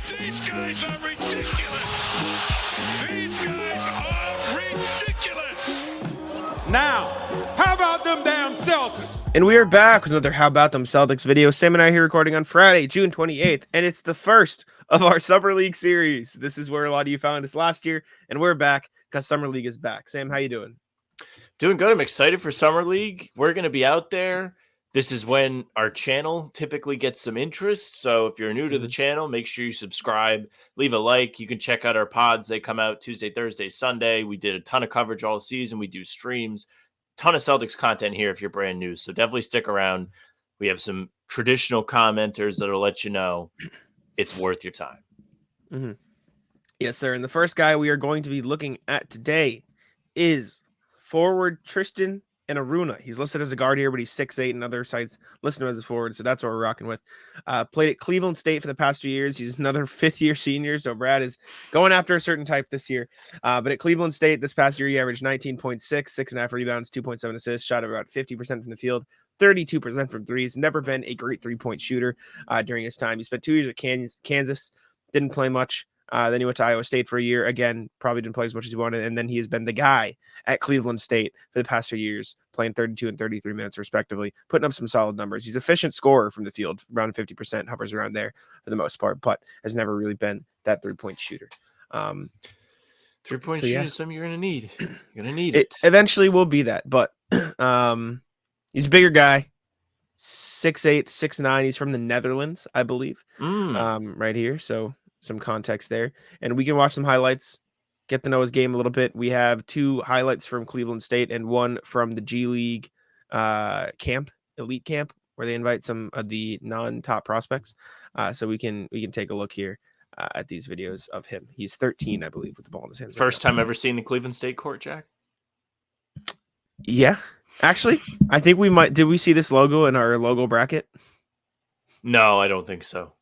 These guys are ridiculous. These guys are ridiculous. Now, how about them damn Celtics? And we are back with another How About Them Celtics video. Sam and I are here recording on Friday, June 28th, and it's the first of our Summer League series. This is where a lot of you found us last year, and we're back because Summer League is back. Sam, how you doing? Doing good. I'm excited for Summer League. We're going to be out there. This is when our channel typically gets some interest. So if you're new to the channel, make sure you subscribe, leave a like. You can check out our pods. They come out Tuesday, Thursday, Sunday. We did a ton of coverage all season. We do streams, ton of Celtics content here if you're brand new. So definitely stick around. We have some traditional commenters that'll let you know it's worth your time. Mm-hmm. Yes, sir. And the first guy we are going to be looking at today is forward Tristan Enaruna. He's listed as a guard here, but he's 6'8", and other sites list him as a forward, so that's what we're rocking with. Played at Cleveland State for the past 2 years. He's another fifth-year senior, so Brad is going after a certain type this year. But at Cleveland State this past year, he averaged 19.6, 6.5 rebounds, 2.7 assists, shot about 50% from the field, 32% from threes. Never been a great three-point shooter during his time. He spent 2 years at Kansas, didn't play much. Then he went to Iowa State for a year. Again, probably didn't play as much as he wanted. And then he has been the guy at Cleveland State for the past 2 years, playing 32 and 33 minutes respectively, putting up some solid numbers. He's an efficient scorer from the field, around 50%, hovers around there for the most part, but has never really been that three-point shooter. Three-point shooting is something you're going to need. You're going to need it. Eventually will be that, but he's a bigger guy, 6'8", 6'9". He's from the Netherlands, I believe, right here. So some context there, and we can watch some highlights, get to know his game a little bit. We have 2 highlights from Cleveland State and 1 from the G League elite camp, where they invite some of the non-top prospects. So we can take a look here at these videos of him. He's 13, I believe, with the ball in his hands. First time ever seen the Cleveland State court, Jack? Yeah, actually, I think we might. Did we see this logo in our logo bracket? No, I don't think so.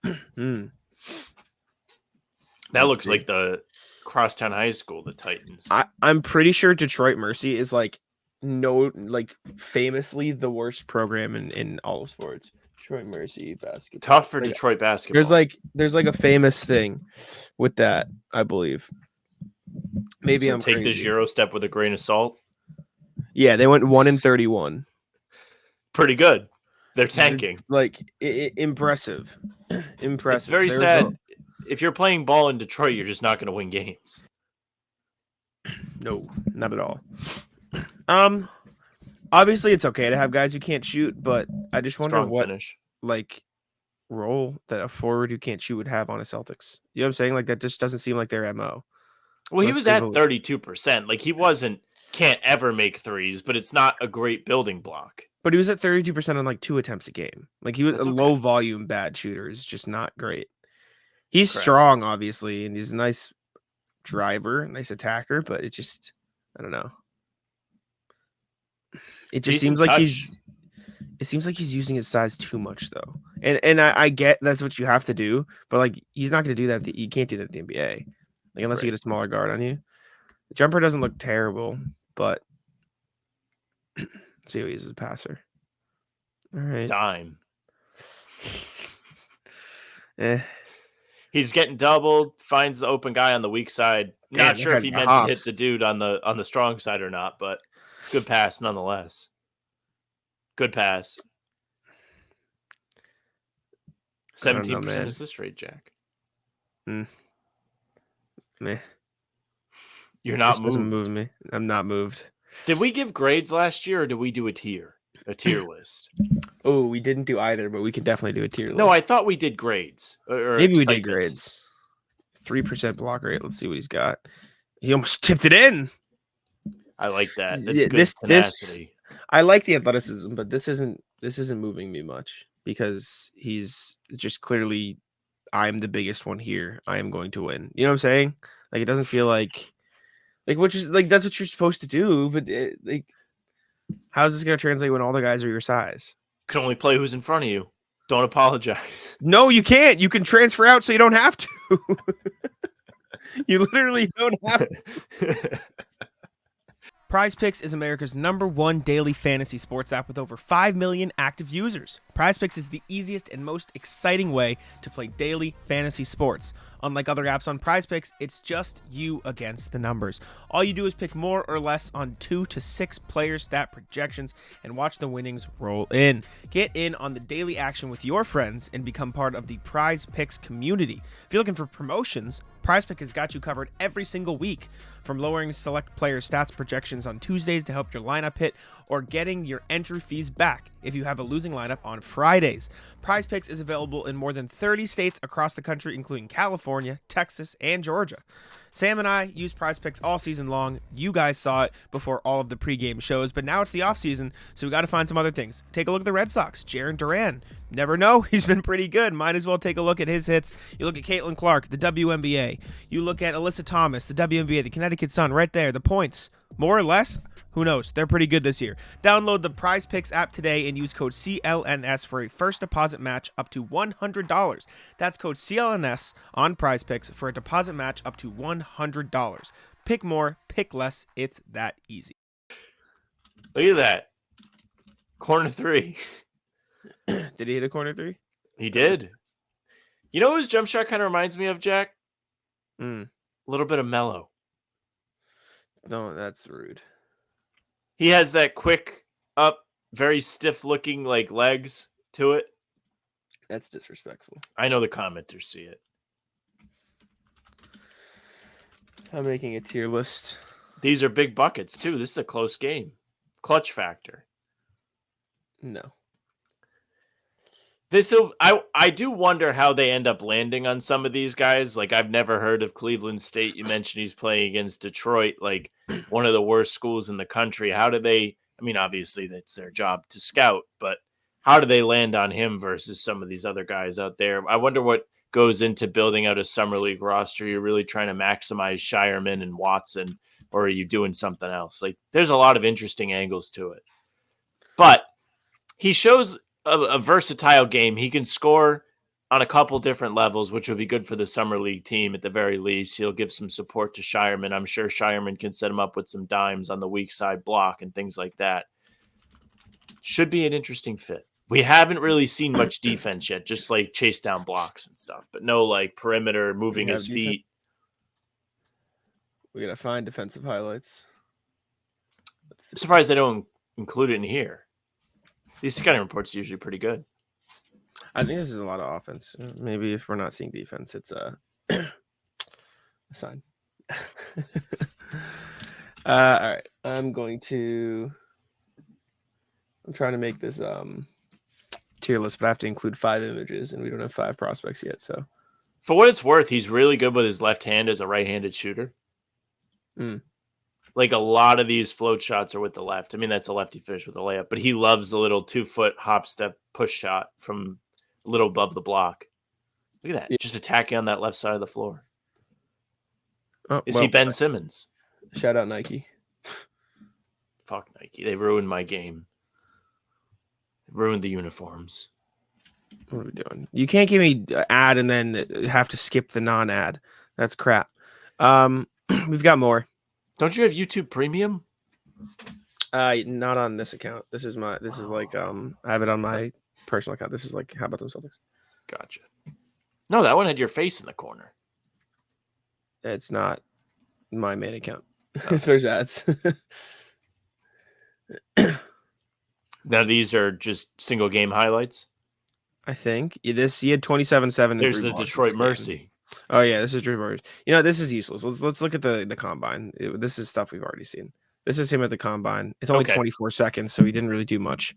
That looks like the Crosstown High School, the Titans. I'm pretty sure Detroit Mercy is famously the worst program in all of sports. Detroit Mercy basketball. Tough for Detroit basketball. There's a famous thing with that, I believe. Maybe so I'm take crazy. this Euro step with a grain of salt. Yeah, they went 1-31. Pretty good. They're tanking. Impressive. It's very sad. If you're playing ball in Detroit, you're just not going to win games. No, not at all. Obviously it's okay to have guys who can't shoot, but I just wonder what role that a forward who can't shoot would have on a Celtics. You know what I'm saying? Like, that just doesn't seem like their MO. Well, he was at 32%. Like, he can't ever make threes, but it's not a great building block. But he was at 32% on 2 attempts a game. Like, he was a low volume bad shooter. Is just not great. He's strong, obviously, and he's a nice driver, nice attacker, but it just, I don't know. It just seems like he's using his size too much, though. And I get that's what you have to do, but he's not going to do that. You can't do that in the NBA, unless you get a smaller guard on you. The jumper doesn't look terrible, but let's see who he is as a passer. All right, dime. He's getting doubled, finds the open guy on the weak side. Not sure if he meant to hit the dude on the strong side or not, but good pass nonetheless. Good pass. 17% assist rate, Jack. Meh. You're not moved. Doesn't move me. I'm not moved. Did we give grades last year, or did we do a tier list? Oh, we didn't do either, but we could definitely do a tier list. No, I thought we did grades. Or maybe we did grades. 3% block rate. Let's see what he's got. He almost tipped it in. I like that. That's good tenacity. I like the athleticism, but this isn't moving me much because he's just clearly, I'm the biggest one here. I am going to win. You know what I'm saying? It doesn't feel like which is that's what you're supposed to do, but how's this going to translate when all the guys are your size? You can only play who's in front of you. Don't apologize. No, you can't. You can transfer out so you don't have to. You literally don't have to. PrizePicks is America's #1 daily fantasy sports app with over 5 million active users. PrizePicks is the easiest and most exciting way to play daily fantasy sports. Unlike other apps on PrizePicks, it's just you against the numbers. All you do is pick more or less on 2 to 6 player stat projections and watch the winnings roll in. Get in on the daily action with your friends and become part of the PrizePicks community. If you're looking for promotions, PrizePicks has got you covered every single week. From lowering select player stats projections on Tuesdays to help your lineup hit, or getting your entry fees back if you have a losing lineup on Fridays. PrizePicks is available in more than 30 states across the country, including California, Texas, and Georgia. Sam and I use PrizePicks all season long. You guys saw it before all of the pregame shows, but now it's the offseason, so we got to find some other things. Take a look at the Red Sox. Jarren Duran. Never know. He's been pretty good. Might as well take a look at his hits. You look at Caitlin Clark, the WNBA. You look at Alyssa Thomas, the WNBA, the Connecticut Sun, right there. The points. More or less? Who knows? They're pretty good this year. Download the PrizePicks app today and use code CLNS for a first deposit match up to $100. That's code CLNS on PrizePicks for a deposit match up to $100. Pick more, pick less. It's that easy. Look at that. Corner 3. Did he hit a corner 3? He did. You know who his jump shot kind of reminds me of, Jack? A little bit of Mello. No, that's rude. He has that quick up, very stiff looking like legs to it. That's disrespectful. I know the commenters see it. I'm making a tier list. These are big buckets too. This is a close game. Clutch factor. No. I do wonder how they end up landing on some of these guys. Like, I've never heard of Cleveland State. You mentioned he's playing against Detroit, like one of the worst schools in the country. How do they, I mean, obviously that's their job to scout, but how do they land on him versus some of these other guys out there? I wonder what goes into building out a summer league roster. You're really trying to maximize Shireman and Watson, or are you doing something else? Like, there's a lot of interesting angles to it, but he shows a versatile game. He can score on a couple different levels, which will be good for the summer league team at the very least. He'll give some support to Shireman. I'm sure Shireman can set him up with some dimes on the weak side block and things like that. Should be an interesting fit. We haven't really seen much defense yet, just like chase down blocks and stuff, but no like perimeter moving his feet. We gotta find defensive highlights. I'm surprised they don't include it in here. These scouting reports are usually pretty good. I think this is a lot of offense. Maybe if we're not seeing defense, it's a sign. All right. I'm trying to make this tier list, but I have to include 5 images, and we don't have 5 prospects yet. So, for what it's worth, he's really good with his left hand as a right-handed shooter. Like, a lot of these float shots are with the left. I mean, that's a lefty fish with a layup, but he loves the little 2-foot hop step push shot from a little above the block. Look at that. Yeah. Just attacking on that left side of the floor. Oh, Is he Ben Simmons? Shout out Nike. Fuck Nike. They ruined my game. Ruined the uniforms. What are we doing? You can't give me an ad and then have to skip the non-ad. That's crap. We've got more. Don't you have YouTube Premium? Not on this account. This is like I have it on my personal account. This is like, how about them Celtics? Gotcha. No, that one had your face in the corner. It's not my main account. If there's ads. Now these are just single game highlights. I think he had 27-7. There's the Detroit Mercy. Oh yeah, this is Drew Mercy. You know, this is useless. Let's look at the combine. This is stuff we've already seen. This is him at the combine. It's only 24 seconds, so he didn't really do much.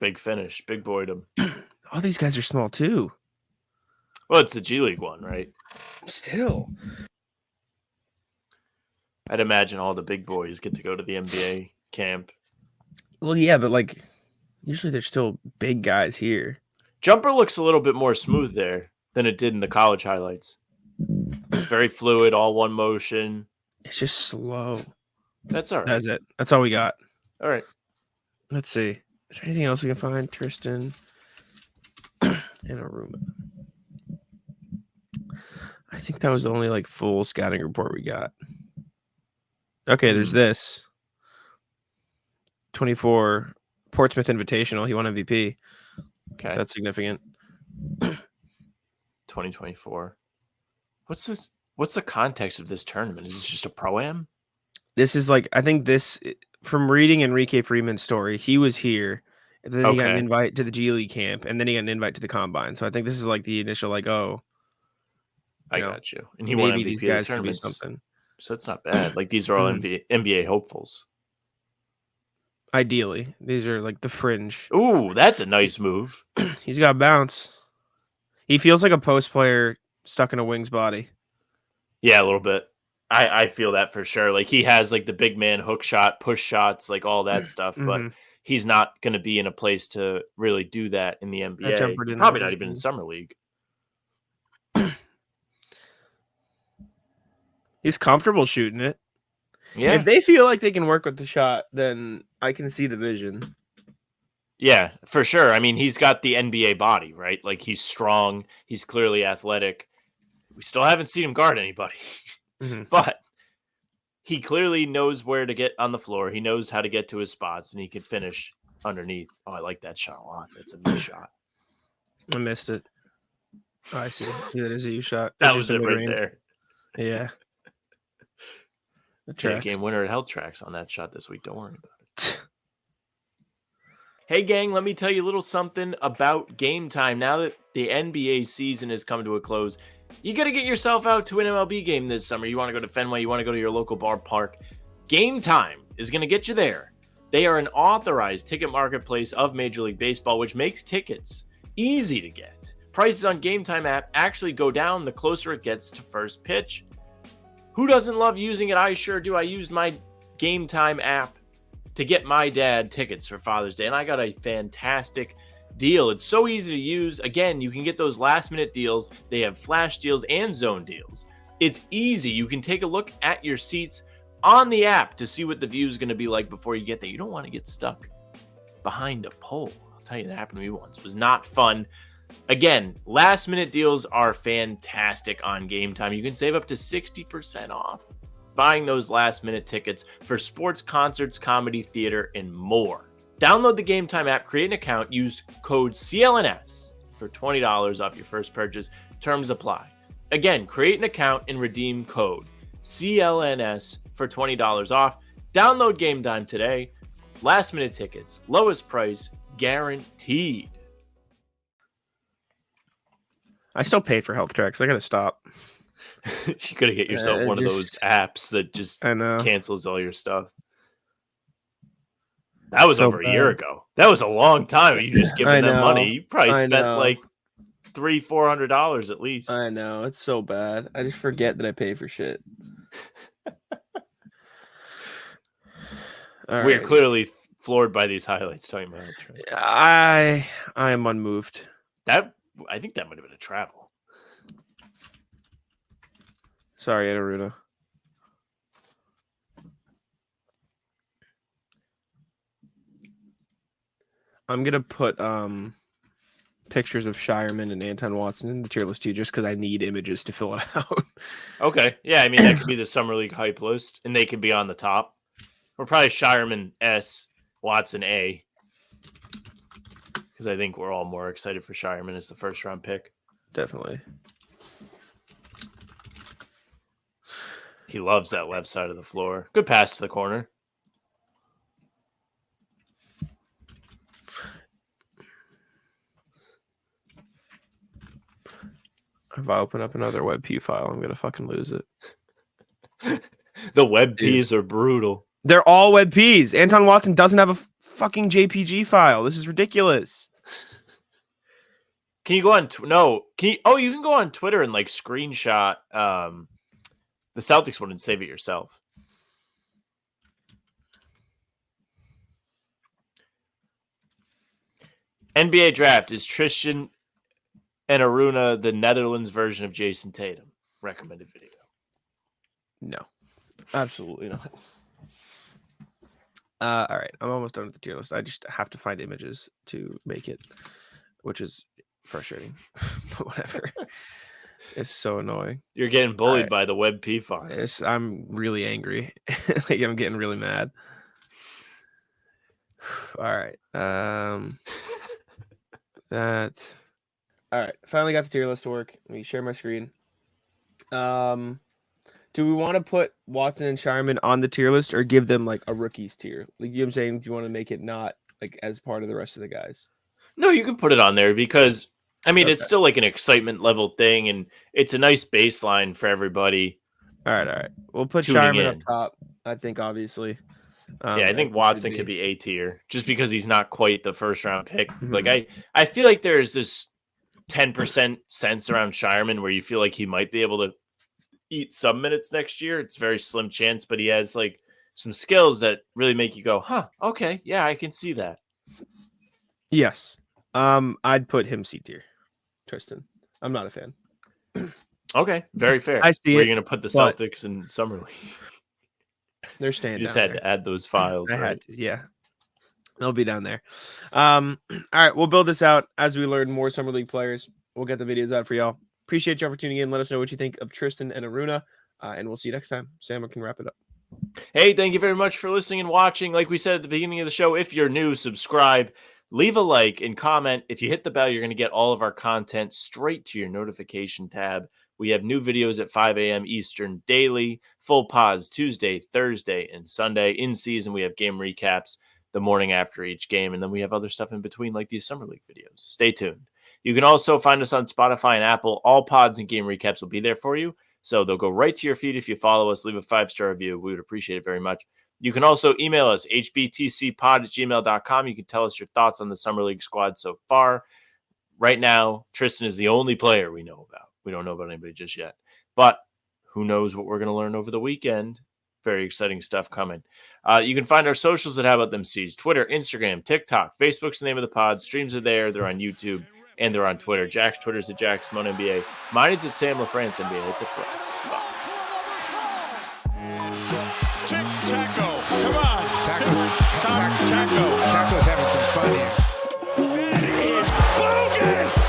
Big finish, big boydom. All these guys are small too. Well, it's the G League one, right? Still, I'd imagine all the big boys get to go to the NBA camp. Well, yeah, but like usually there's still big guys here. Jumper looks a little bit more smooth there than it did in the college highlights. Very fluid, all one motion. It's just slow. That's all right. That's it. That's all we got. All right. Let's see. Is there anything else we can find? Tristan Enaruna. I think that was the only like full scouting report we got. Okay, there's this. 24 Portsmouth Invitational. He won MVP. Okay. That's significant. 2024. What's the context of this tournament? Is this just a pro-am? This is like, I think this, from reading Enrique Freeman's story, he was here, and then he got an Okay. invite to the G League camp, and then he got an invite to the combine. So I think this is like the initial, like, oh, I know, got you. And he won maybe MVP these of the guys could be tournaments. something. So it's not bad. Like these are all NBA hopefuls. Ideally, these are like the fringe. Ooh, that's a nice move. He's got bounce. He feels like a post player stuck in a wing's body. Yeah, a little bit. I feel that for sure. Like he has like the big man hook shot, push shots, like all that stuff, but he's not going to be in a place to really do that in the NBA. Probably not even in summer league. He's comfortable shooting it. Yeah. If they feel like they can work with the shot, then I can see the vision. Yeah, for sure. I mean, he's got the NBA body, right? Like he's strong. He's clearly athletic. We still haven't seen him guard anybody, but he clearly knows where to get on the floor. He knows how to get to his spots, and he can finish underneath. Oh, I like that shot a lot. That's a nice shot. I missed it. Oh, I see. Yeah, that is a U shot. That was it right there. Yeah. Game winner at Health Tracks on that shot this week. Don't worry about it. Hey, gang, let me tell you a little something about Game Time. Now that the NBA season has come to a close, you got to get yourself out to an MLB game this summer. You want to go to Fenway, you want to go to your local ballpark. Game Time is going to get you there. They are an authorized ticket marketplace of Major League Baseball, which makes tickets easy to get. Prices on Game Time app actually go down the closer it gets to first pitch. Who doesn't love using it? I sure do. I used my Game Time app to get my dad tickets for Father's Day, and I got a fantastic deal. It's so easy to use. Again, you can get those last-minute deals. They have flash deals and zone deals. It's easy. You can take a look at your seats on the app to see what the view is going to be like before you get there. You don't want to get stuck behind a pole. I'll tell you, that happened to me once. It was not fun. Again, last-minute deals are fantastic on Game Time. You can save up to 60% off buying those last-minute tickets for sports, concerts, comedy, theater, and more. Download the Game Time app, create an account, use code CLNS for $20 off your first purchase. Terms apply. Again, create an account and redeem code CLNS for $20 off. Download Game Time today. Last-minute tickets, lowest price, guaranteed. I still pay for Health Tracks. I got to stop. You got to get yourself one of those apps that just cancels all your stuff. That was over a year ago. That was a long time. You just giving them money. You probably spent like $300-$400 at least. I know. It's so bad. I just forget that I pay for shit. We're clearly floored by these highlights talking about it. I am unmoved. I think that might have been a travel. Sorry, Enaruna. I'm gonna put pictures of Shireman and Anton Watson in the tier list too, just because I need images to fill it out. Okay, yeah, I mean that could be the summer league hype list, and they could be on the top. Or probably Shireman S, Watson A, because I think we're all more excited for Shireman as the first round pick. Definitely. He loves that left side of the floor. Good pass to the corner. If I open up another WebP file, I'm gonna fucking lose it. The WebPs are brutal. They're all WebPs. Anton Watson doesn't have a fucking JPG file. This is ridiculous. Can you go on? You can go on Twitter and like screenshot the Celtics one and save it yourself. NBA draft is Tristan Enaruna, the Netherlands version of Jason Tatum. Recommended video. No, absolutely not. All right, I'm almost done with the tier list. I just have to find images to make it, which is frustrating. But whatever. It's so annoying. You're getting bullied by the WebP file. I'm really angry. Like I'm getting really mad. All right. That. All right. Finally got the tier list to work. Let me share my screen. Do we want to put Watson and Sharman on the tier list or give them like a rookies tier? Like, you know what I'm saying? Do you want to make it not like as part of the rest of the guys? No, you can put it on there because I mean it's Okay. still like an excitement level thing, and it's a nice baseline for everybody. All right. We'll put Tuning Sharman in. up top, I think, obviously. Yeah, I as think he Watson should could be A tier just because he's not quite the first round pick. Like Mhm. I feel like there's this 10% sense around Shireman where you feel like he might be able to eat some minutes next year. It's very slim chance, but he has like some skills that really make you go, huh, okay, yeah, I can see that. Yes. I'd put him C tier, Tristan. I'm not a fan. Okay, very fair. I see Were it, you going to put the but- Celtics in summer league? They're staying You just down had there. to add those files, I right? had to, yeah. They'll be down there. All right, we'll build this out as we learn more summer league players. We'll get the videos out for y'all. Appreciate y'all for tuning in. Let us know what you think of Tristan and Enaruna, and we'll see you next time. Sam can wrap it up. Hey, thank you very much for listening and watching. Like we said at the beginning of the show, if you're new, subscribe, leave a like, and comment. If you hit the bell, you're going to get all of our content straight to your notification tab. We have new videos at 5 a.m. Eastern daily, full pods Tuesday, Thursday, and Sunday. In season, we have game recaps the morning after each game, and then we have other stuff in between like these Summer League videos. Stay tuned. You can also find us on Spotify and Apple. All pods and game recaps will be there for you. So they'll go right to your feed if you follow us. Leave a 5-star review. We would appreciate it very much. You can also email us, hbtcpod@gmail.com. You can tell us your thoughts on the Summer League squad so far. Right now, Tristan is the only player we know about. We don't know about anybody just yet. But who knows what we're going to learn over the weekend. Very exciting stuff coming. You can find our socials at How About Them C's. Twitter, Instagram, TikTok. Facebook's the name of the pod. Streams are there. They're on YouTube. And they're on Twitter. Jack's Twitter's at Jack Simone NBA. Mine is at Sam LaFrance NBA. It's a press. Bye. Taco, come on. Taco's having some fun here. That is bogus.